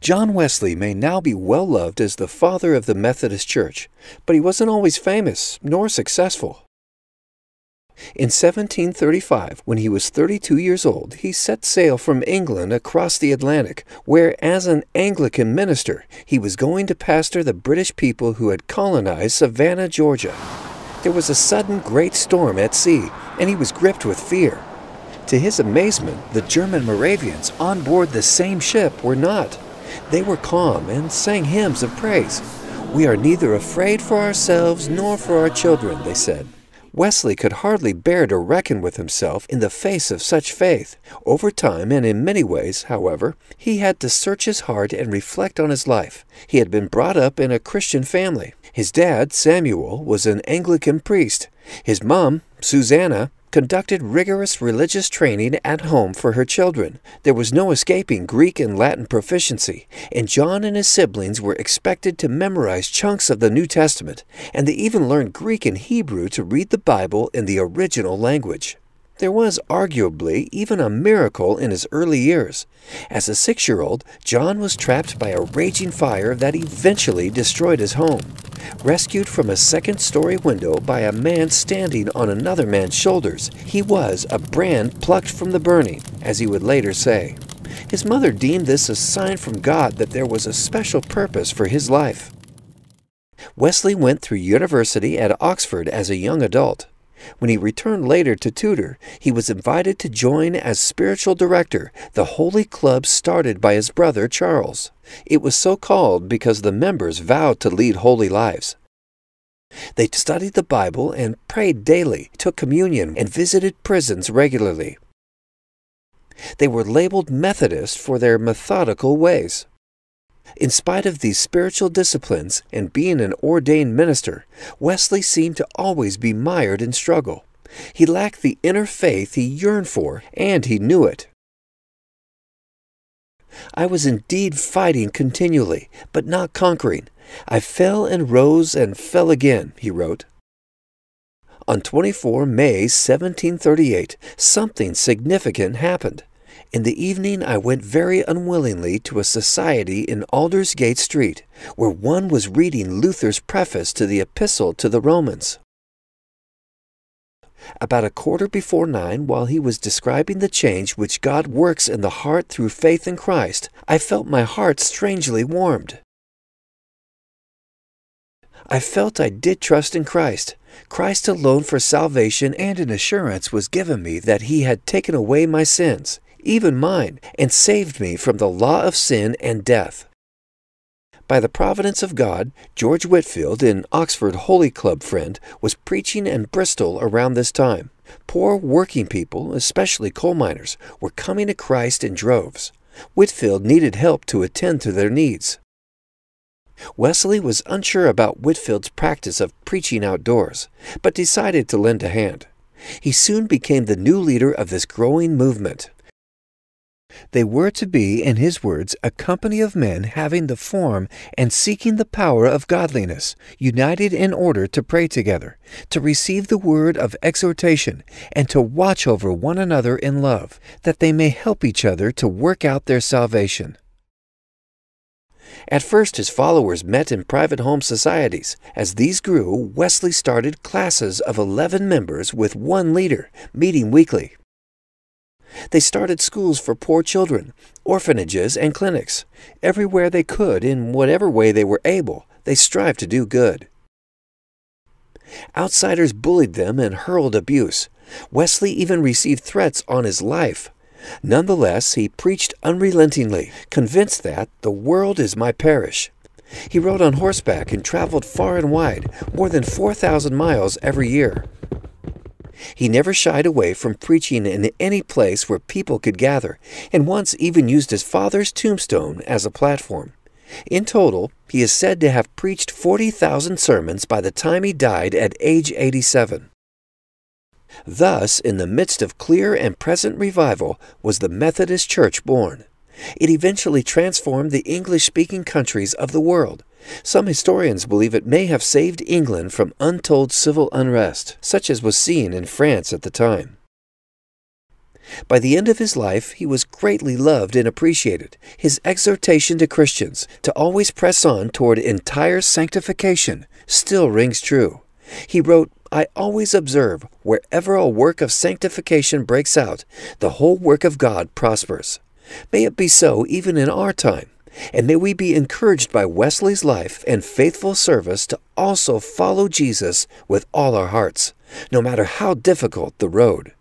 John Wesley may now be well loved as the father of the Methodist Church, but he wasn't always famous nor successful. In 1735, when he was 32 years old, he set sail from England across the Atlantic, where, as an Anglican minister, he was going to pastor the British people who had colonized Savannah, Georgia. There was a sudden great storm at sea, and he was gripped with fear. To his amazement, the German Moravians on board the same ship were not. They were calm and sang hymns of praise. "We are neither afraid for ourselves nor for our children," they said. Wesley could hardly bear to reckon with himself in the face of such faith. Over time, and in many ways, however, he had to search his heart and reflect on his life. He had been brought up in a Christian family. His dad, Samuel, was an Anglican priest. His mom, Susanna, conducted rigorous religious training at home for her children. There was no escaping Greek and Latin proficiency, and John and his siblings were expected to memorize chunks of the New Testament, and they even learned Greek and Hebrew to read the Bible in the original language. There was arguably even a miracle in his early years. As a 6-year-old, John was trapped by a raging fire that eventually destroyed his home. Rescued from a second-story window by a man standing on another man's shoulders, he was a brand plucked from the burning, as he would later say. His mother deemed this a sign from God that there was a special purpose for his life. Wesley went through university at Oxford as a young adult. When he returned later to tutor, he was invited to join as spiritual director the holy club started by his brother Charles. It was so called because the members vowed to lead holy lives. They studied the Bible and prayed daily, took communion, and visited prisons regularly. They were labeled Methodist for their methodical ways. In spite of these spiritual disciplines and being an ordained minister, Wesley seemed to always be mired in struggle. He lacked the inner faith he yearned for, and he knew it. "I was indeed fighting continually, but not conquering. I fell and rose and fell again," he wrote. On 24 May 1738, something significant happened. In the evening I went very unwillingly to a society in Aldersgate Street, where one was reading Luther's preface to the Epistle to the Romans. About 9:15, while he was describing the change which God works in the heart through faith in Christ, I felt my heart strangely warmed. I felt I did trust in Christ alone for salvation, and an assurance was given me that He had taken away my sins, even mine, and saved me from the law of sin and death. By the providence of God, George Whitefield, an Oxford Holy Club friend, was preaching in Bristol around this time. Poor working people, especially coal miners, were coming to Christ in droves. Whitefield needed help to attend to their needs. Wesley was unsure about Whitefield's practice of preaching outdoors, but decided to lend a hand. He soon became the new leader of this growing movement. They were to be, in his words, a company of men having the form and seeking the power of godliness, united in order to pray together, to receive the word of exhortation, and to watch over one another in love, that they may help each other to work out their salvation. At first his followers met in private home societies. As these grew, Wesley started classes of 11 members with one leader, meeting weekly. They started schools for poor children, orphanages, and clinics. Everywhere they could, in whatever way they were able, they strived to do good. Outsiders bullied them and hurled abuse. Wesley even received threats on his life. Nonetheless, he preached unrelentingly, convinced that the world is my parish. He rode on horseback and traveled far and wide, more than 4,000 miles every year. He never shied away from preaching in any place where people could gather, and once even used his father's tombstone as a platform. In total, he is said to have preached 40,000 sermons by the time he died at age 87. Thus, in the midst of clear and present revival, was the Methodist Church born. It eventually transformed the English-speaking countries of the world. Some historians believe it may have saved England from untold civil unrest, such as was seen in France at the time. By the end of his life, he was greatly loved and appreciated. His exhortation to Christians to always press on toward entire sanctification still rings true. He wrote, "I always observe, wherever a work of sanctification breaks out, the whole work of God prospers." May it be so even in our time, and may we be encouraged by Wesley's life and faithful service to also follow Jesus with all our hearts, no matter how difficult the road.